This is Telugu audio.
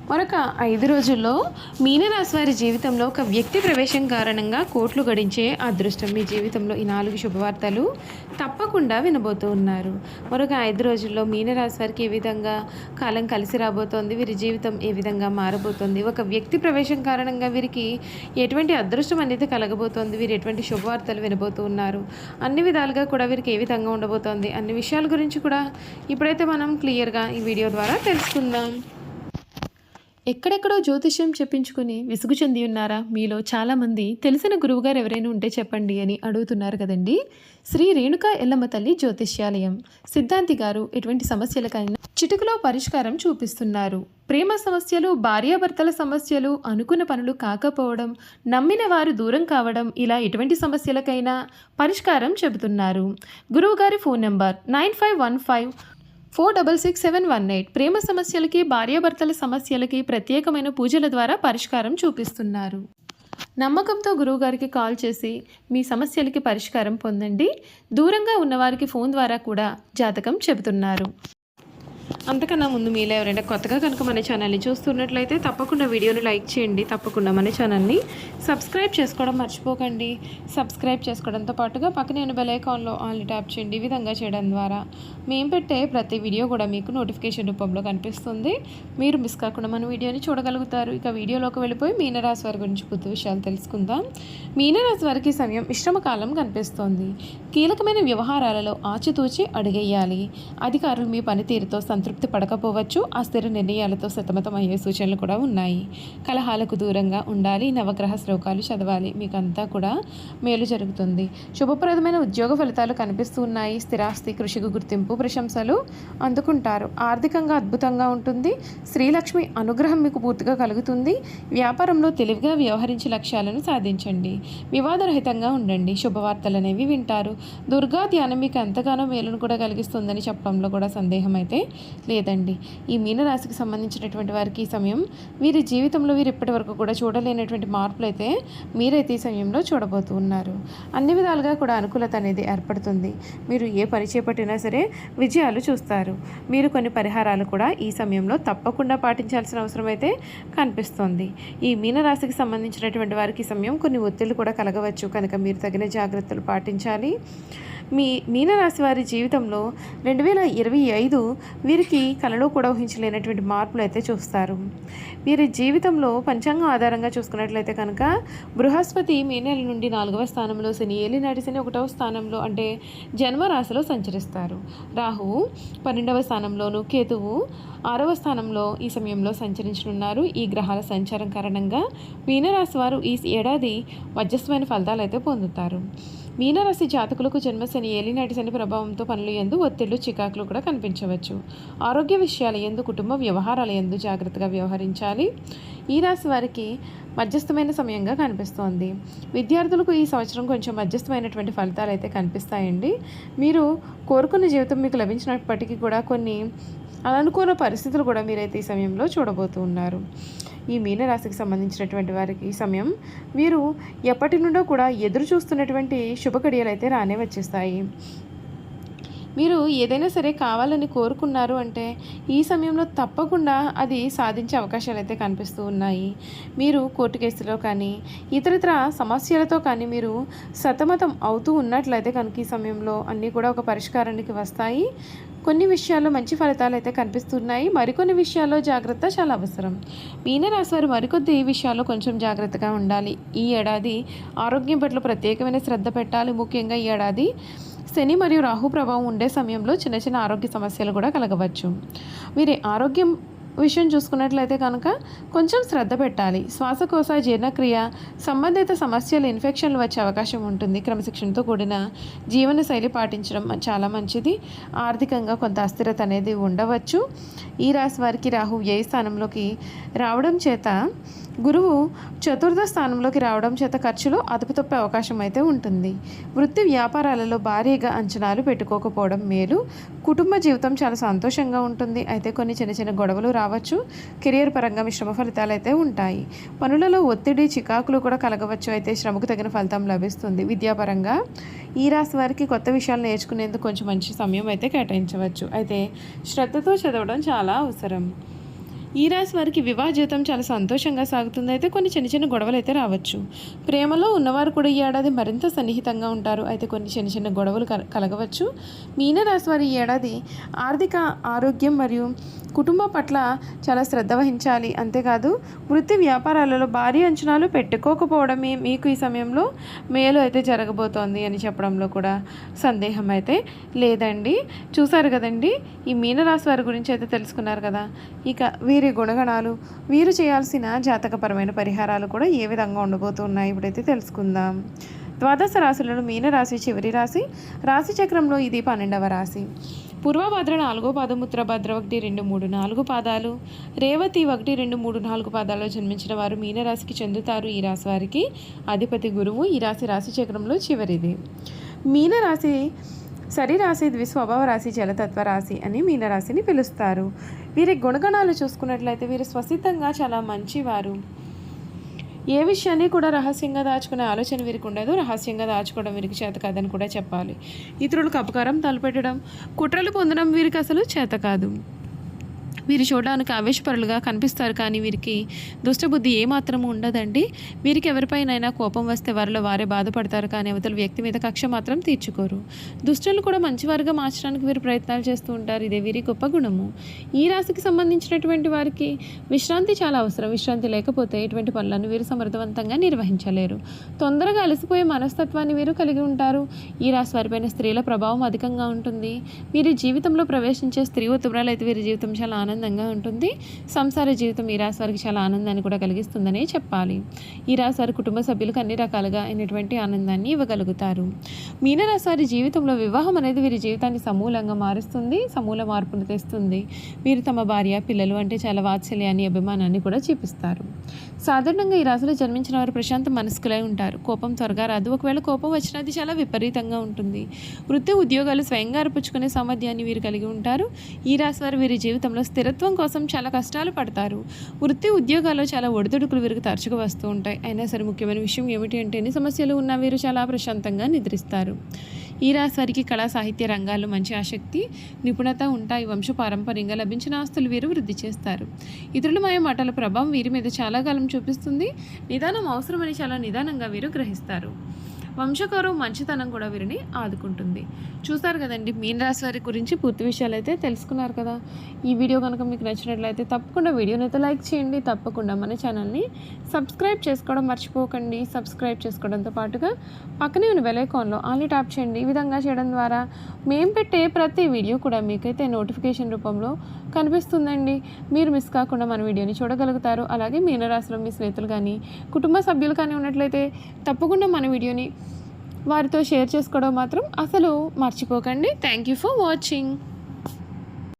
మరొక 5 రోజుల్లో మీనరాశి వారి జీవితంలో ఒక వ్యక్తి ప్రవేశం కారణంగా కోట్లు గడించే అదృష్టం మీ జీవితంలో ఈ 4 శుభవార్తలు తప్పకుండా వినబోతూ ఉన్నారు. మరొక 5 రోజుల్లో మీనరాశి వారికి ఏ విధంగా కాలం కలిసి రాబోతోంది, వీరి జీవితం ఏ విధంగా మారబోతోంది, ఒక వ్యక్తి ప్రవేశం కారణంగా వీరికి ఎటువంటి అదృష్టం అనేది కలగబోతోంది, వీరు ఎటువంటి శుభవార్తలు వినబోతూ ఉన్నారు, అన్ని విధాలుగా కూడా వీరికి ఏ విధంగా ఉండబోతోంది అన్ని విషయాల గురించి కూడా ఇప్పుడైతే మనం క్లియర్గా ఈ వీడియో ద్వారా తెలుసుకుందాం. ఎక్కడెక్కడో జ్యోతిష్యం చెప్పించుకుని విసుగు చెంది ఉన్నారా? మీలో చాలామంది తెలిసిన గురువుగారు ఎవరైనా ఉంటే చెప్పండి అని అడుగుతున్నారు కదండి. శ్రీ రేణుకా ఎల్లమ్మ తల్లి జ్యోతిష్యాలయం సిద్ధాంతి గారు ఎటువంటి సమస్యలకైనా చిటికలో పరిష్కారం చూపిస్తున్నారు. ప్రేమ సమస్యలు, భార్యాభర్తల సమస్యలు, అనుకున్న పనులు కాకపోవడం, నమ్మిన వారు దూరం కావడం, ఇలా ఎటువంటి సమస్యలకైనా పరిష్కారం చెబుతున్నారు. గురువుగారి ఫోన్ నెంబర్ 9515466718. ప్రేమ సమస్యలకి, భార్యాభర్తల సమస్యలకి ప్రత్యేకమైన పూజల ద్వారా పరిష్కారం చూపిస్తున్నారు. నమ్మకంతో గురువుగారికి కాల్ చేసి మీ సమస్యలకి పరిష్కారం పొందండి. దూరంగా ఉన్నవారికి ఫోన్ ద్వారా కూడా జాతకం చెబుతున్నారు. అంతకన్నా ముందు మీలో ఎవరైనా కొత్తగా కనుక మన ఛానల్ని చూస్తున్నట్లయితే తప్పకుండా వీడియోని లైక్ చేయండి. తప్పకుండా మన ఛానల్ని సబ్స్క్రైబ్ చేసుకోవడం మర్చిపోకండి. సబ్స్క్రైబ్ చేసుకోవడంతో పాటుగా పక్కనే ఉన్న బెల్ ఐకాన్లో ఆల్ని ట్యాప్ చేయండి. ఈ విధంగా చేయడం ద్వారా మేము పెట్టే ప్రతి వీడియో కూడా మీకు నోటిఫికేషన్ రూపంలో కనిపిస్తుంది. మీరు మిస్ కాకుండా మన వీడియోని చూడగలుగుతారు. ఇక వీడియోలోకి వెళ్ళిపోయి మీనరాశి వారి గురించి కొత్త విషయాలు తెలుసుకుందాం. మీనరాశి వారికి సమయం మిశ్రమ కాలం కనిపిస్తోంది. కీలకమైన వ్యవహారాలలో ఆచితూచి అడుగేయాలి. అధికారులు మీ పనితీరుతో సంతృప్తి పడకపోవచ్చు. అస్థిర నిర్ణయాలతో సతమతం అయ్యే సూచనలు కూడా ఉన్నాయి. కలహాలకు దూరంగా ఉండాలి. నవగ్రహ శ్లోకాలు చదవాలి. మీకంతా కూడా మేలు జరుగుతుంది. శుభప్రదమైన ఉద్యోగ ఫలితాలు కనిపిస్తూ ఉన్నాయి. స్థిరాస్తి, కృషికి గుర్తింపు, ప్రశంసలు అందుకుంటారు. ఆర్థికంగా అద్భుతంగా ఉంటుంది. శ్రీలక్ష్మి అనుగ్రహం మీకు పూర్తిగా కలుగుతుంది. వ్యాపారంలో తెలివిగా వ్యవహరించి లక్ష్యాలను సాధించండి. వివాదరహితంగా ఉండండి. శుభవార్తలు అనేవి వింటారు. దుర్గా ధ్యానం మీకు ఎంతగానో మేలును కూడా కలిగిస్తుందని చెప్పడంలో కూడా సందేహం అయితే లేదండి. ఈ మీనరాశికి సంబంధించినటువంటి వారికి ఈ సమయం వీరి జీవితంలో వీరు ఇప్పటి వరకు కూడా చూడలేనటువంటి మార్పులు అయితే మీరైతే ఈ సమయంలో చూడబోతూ ఉన్నారు. అన్ని విధాలుగా కూడా అనుకూలత అనేది ఏర్పడుతుంది. మీరు ఏ పని చేపట్టినా సరే విజయాలు చూస్తారు. మీరు కొన్ని పరిహారాలు కూడా ఈ సమయంలో తప్పకుండా పాటించాల్సిన అవసరం అయితే కనిపిస్తోంది. ఈ మీనరాశికి సంబంధించినటువంటి వారికి ఈ సమయం కొన్ని ఒత్తిళ్లు కూడా కలగవచ్చు. కనుక మీరు తగిన జాగ్రత్తలు పాటించాలి. మీనరాశి వారి జీవితంలో 2025 వీరికి కలలో కూడా ఊహించలేనటువంటి మార్పులు అయితే చూస్తారు. వీరి జీవితంలో పంచాంగం ఆధారంగా చూసుకున్నట్లయితే కనుక బృహస్పతి మే నెల నుండి 4వ స్థానంలో, శని ఏలినాటి శని 1వ స్థానంలో అంటే జన్మరాశిలో సంచరిస్తారు. రాహువు 12వ స్థానంలోను, కేతువు 6వ స్థానంలో ఈ సమయంలో సంచరించనున్నారు. ఈ గ్రహాల సంచారం కారణంగా మీనరాశి వారు ఈ ఏడాది మధ్యస్థమైన ఫలితాలు అయితే పొందుతారు. మీనరాశి జాతకులకు జన్మశని ఏలినాటి శని ప్రభావంతో పనులు యందు ఒత్తిళ్లు, చికాకులు కూడా కనిపించవచ్చు. ఆరోగ్య విషయాల యందు, కుటుంబ వ్యవహారాల యందు జాగ్రత్తగా వ్యవహరించాలి. ఈ రాశి వారికి మధ్యస్థమైన సమయంగా కనిపిస్తోంది. విద్యార్థులకు ఈ సంవత్సరం కొంచెం మధ్యస్థమైనటువంటి ఫలితాలు అయితే కనిపిస్తాయండి. మీరు కోరుకున్న జీవితం మీకు లభించినప్పటికీ కూడా కొన్ని అనుకూల పరిస్థితులు కూడా మీరైతే ఈ సమయంలో చూడబోతూ ఉన్నారు. ఈ మీనరాశికి సంబంధించినటువంటి వారికి ఈ సమయం వీరు ఎప్పటి నుండో కూడా ఎదురు చూస్తున్నటువంటి శుభకడియలు అయితే రానే వచ్చేస్తాయి. మీరు ఏదైనా సరే కావాలని కోరుకున్నారు అంటే ఈ సమయంలో తప్పకుండా అది సాధించే అవకాశాలు అయితే కనిపిస్తూ ఉన్నాయి. మీరు కోర్టు కేసులో కానీ ఇతరత్ర సమస్యలతో కానీ మీరు సతమతం అవుతూ ఉన్నట్లయితే కనుక ఈ సమయంలో అన్నీ కూడా ఒక పరిష్కారానికి వస్తాయి. కొన్ని విషయాల్లో మంచి ఫలితాలు అయితే కనిపిస్తున్నాయి. మరికొన్ని విషయాల్లో జాగ్రత్త చాలా అవసరం. మీనరాశి వారు మరికొద్ది విషయాల్లో కొంచెం జాగ్రత్తగా ఉండాలి. ఈ ఏడాది ఆరోగ్యం పట్ల ప్రత్యేకమైన శ్రద్ధ పెట్టాలి. ముఖ్యంగా ఈ ఏడాది శని మరియు రాహు ప్రభావం ఉండే సమయంలో చిన్న చిన్న ఆరోగ్య సమస్యలు కూడా కలగవచ్చు. వీరి ఆరోగ్యం విషయం చూసుకున్నట్లయితే కనుక కొంచెం శ్రద్ధ పెట్టాలి. శ్వాసకోశ, జీర్ణక్రియ సంబంధిత సమస్యలు, ఇన్ఫెక్షన్లు వచ్చే అవకాశం ఉంటుంది. క్రమశిక్షణతో కూడిన జీవనశైలి పాటించడం చాలా మంచిది. ఆర్థికంగా కొంత అస్థిరత అనేది ఉండవచ్చు. ఈ రాశి వారికి రాహు వ్యయ స్థానంలోకి రావడం చేత, గురువు చతుర్థ స్థానంలోకి రావడం చేత ఖర్చులో అదుపు తప్పే అవకాశం అయితే ఉంటుంది. వృత్తి వ్యాపారాలలో భారీగా అంచనాలు పెట్టుకోకపోవడం మేలు. కుటుంబ జీవితం చాలా సంతోషంగా ఉంటుంది. అయితే కొన్ని చిన్న చిన్న గొడవలు రావచ్చు. కెరియర్ పరంగా మిశ్రమ ఫలితాలు అయితే ఉంటాయి. పనులలో ఒత్తిడి, చికాకులు కూడా కలగవచ్చు. అయితే శ్రమకు తగిన ఫలితం లభిస్తుంది. విద్యాపరంగా ఈ రాశి వారికి కొత్త విషయాలు నేర్చుకునేందుకు కొంచెం మంచి సమయం అయితే కేటాయించవచ్చు. అయితే శ్రద్ధతో చదవడం చాలా అవసరం. ఈ రాశి వారికి వివాహ జీవితం చాలా సంతోషంగా సాగుతుంది. అయితే కొన్ని చిన్న చిన్న గొడవలు అయితే రావచ్చు. ప్రేమలో ఉన్నవారు కూడా ఈ ఏడాది మరింత సన్నిహితంగా ఉంటారు. అయితే కొన్ని చిన్న చిన్న గొడవలు కలగవచ్చు. మీనరాశి వారి ఈ ఏడాది ఆర్థిక ఆరోగ్యం మరియు కుటుంబం పట్ల చాలా శ్రద్ధ వహించాలి. అంతేకాదు వృత్తి వ్యాపారాలలో భారీ అంచనాలు పెట్టుకోకపోవడమే మీకు ఈ సమయంలో మేలు అయితే జరగబోతోంది అని చెప్పడంలో కూడా సందేహం అయితే లేదండి. చూసారు కదండి, ఈ మీనరాశి వారి గురించి అయితే తెలుసుకున్నారు కదా. ఇక వీరి గుణగణాలు, వీరు చేయాల్సిన జాతకపరమైన పరిహారాలు కూడా ఏ విధంగా ఉండబోతున్నాయి ఇప్పుడైతే తెలుసుకుందాం. ద్వాదశ రాశులలో మీనరాశి చివరి రాశి. రాశి చక్రంలో ఇది 12వ రాశి. పూర్వభద్ర 4వ పాదం, ఉత్తరభద్ర 1, 2, 3, 4 పాదాలు, రేవతి 1, 2, 3, 4 పాదాల్లో జన్మించిన వారు మీనరాశికి చెందుతారు. ఈ రాశి వారికి అధిపతి గురువు. ఈ రాశి చక్రంలో చివరిది. మీనరాశి సరిరాశి, ద్విస్వభావ రాశి, జలతత్వ రాశి అని మీనరాశిని పిలుస్తారు. వీరి గుణగణాలు చూసుకున్నట్లయితే వీరు స్వసిద్ధంగా చాలా మంచివారు. ఏ విషయాన్ని కూడా రహస్యంగా దాచుకునే ఆలోచన వీరికి ఉండదు. రహస్యంగా దాచుకోవడం వీరికి చేత కాదని కూడా చెప్పాలి. ఇతరులకు అపకారం తలపెట్టడం, కుట్రలు పొందడం వీరికి అసలు చేత కాదు. వీరు చూడడానికి ఆవేశపరులుగా కనిపిస్తారు, కానీ వీరికి దుష్టబుద్ధి ఏమాత్రం ఉండదండి. వీరికి ఎవరిపైనైనా కోపం వస్తే వారిలో వారే బాధపడతారు, కానీ అవతల వ్యక్తి మీద కక్ష మాత్రం తీర్చుకోరు. దుష్టులను కూడా మంచివారుగా మార్చడానికి వీరు ప్రయత్నాలు చేస్తూ ఉంటారు. ఇదే వీరి గొప్ప గుణము. ఈ రాశికి సంబంధించినటువంటి వారికి విశ్రాంతి చాలా అవసరం. విశ్రాంతి లేకపోతే ఎటువంటి పనులను వీరు సమర్థవంతంగా నిర్వహించలేరు. తొందరగా అలసిపోయే మనస్తత్వాన్ని వీరు కలిగి ఉంటారు. ఈ రాశి వారిపైన స్త్రీల ప్రభావం అధికంగా ఉంటుంది. వీరి జీవితంలో ప్రవేశించే స్త్రీ ఉత్తరాలు అయితే వీరి జీవితం చాలా ఆనందంగా ఉంటుంది. సంసార జీవితం ఈ రాశి వారికి చాలా ఆనందాన్ని కూడా కలిగిస్తుందనే చెప్పాలి. ఈ రాశి వారి కుటుంబ సభ్యులకు అన్ని రకాలుగా అయినటువంటి ఆనందాన్ని ఇవ్వగలుగుతారు. మీనరాశి వారి జీవితంలో వివాహం అనేది వీరి జీవితాన్ని సమూలంగా మారుస్తుంది, సమూల మార్పును తెస్తుంది. వీరు తమ భార్య, పిల్లలు అంటే చాలా వాత్సల్యాన్ని, అభిమానాన్ని కూడా చూపిస్తారు. సాధారణంగా ఈ రాశిలో జన్మించిన వారు ప్రశాంత మనస్కులై ఉంటారు. కోపం త్వరగా రాదు. ఒకవేళ కోపం వచ్చినా అది చాలా విపరీతంగా ఉంటుంది. వృత్తి ఉద్యోగాలు స్వయంగా అర్పించుకునే సామర్థ్యాన్ని వీరు కలిగి ఉంటారు. ఈ రాశి వారు వీరి జీవితంలో స్థిరత్వం కోసం చాలా కష్టాలు పడతారు. వృత్తి ఉద్యోగాల్లో చాలా ఒడిదుడుకులు వీరికి తరచుగా వస్తూ ఉంటాయి. అయినా సరే ముఖ్యమైన విషయం ఏమిటి అంటే ఎన్ని సమస్యలు ఉన్నా వీరు చాలా ప్రశాంతంగా నిద్రిస్తారు. ఈ రాశి వారికి కళా సాహిత్య రంగాల్లో మంచి ఆసక్తి, నిపుణత ఉంటాయి. వంశపారంపర్యంగా లభించిన ఆస్తులు వీరు వృద్ధి చేస్తారు. ఇతరుల మాయ మాటల ప్రభావం వీరి మీద చాలా కాలం చూపిస్తుంది. నిదానం అవసరమని చాలా నిదానంగా వీరు గ్రహిస్తారు. వంశకౌరవం మంచితనం కూడా వీరిని ఆదుకుంటుంది. చూస్తారు కదండి, మీన రాశి వారి గురించి పూర్తి విషయాలు అయితే తెలుసుకున్నారు కదా. ఈ వీడియో కనుక మీకు నచ్చినట్లయితే తప్పకుండా వీడియోని అయితే లైక్ చేయండి. తప్పకుండా మన ఛానల్ని సబ్స్క్రైబ్ చేసుకోవడం మర్చిపోకండి. సబ్స్క్రైబ్ చేసుకోవడంతో పాటుగా పక్కనే ఉన్న బెల్ ఐకాన్లో ఆల్ని ట్యాప్ చేయండి. ఈ విధంగా చేయడం ద్వారా మేము పెట్టే ప్రతి వీడియో కూడా మీకైతే నోటిఫికేషన్ రూపంలో కనిపిస్తుందండి. మీరు మిస్ కాకుండా మన వీడియోని చూడగలుగుతారు. అలాగే మీనరాశిలో మీ స్నేహితులు కానీ కుటుంబ సభ్యులు కానీ ఉన్నట్లయితే తప్పకుండా మన వీడియోని వారితో షేర్ చేసుకోవడం మాత్రం అసలు మర్చిపోకండి. Thank you for watching.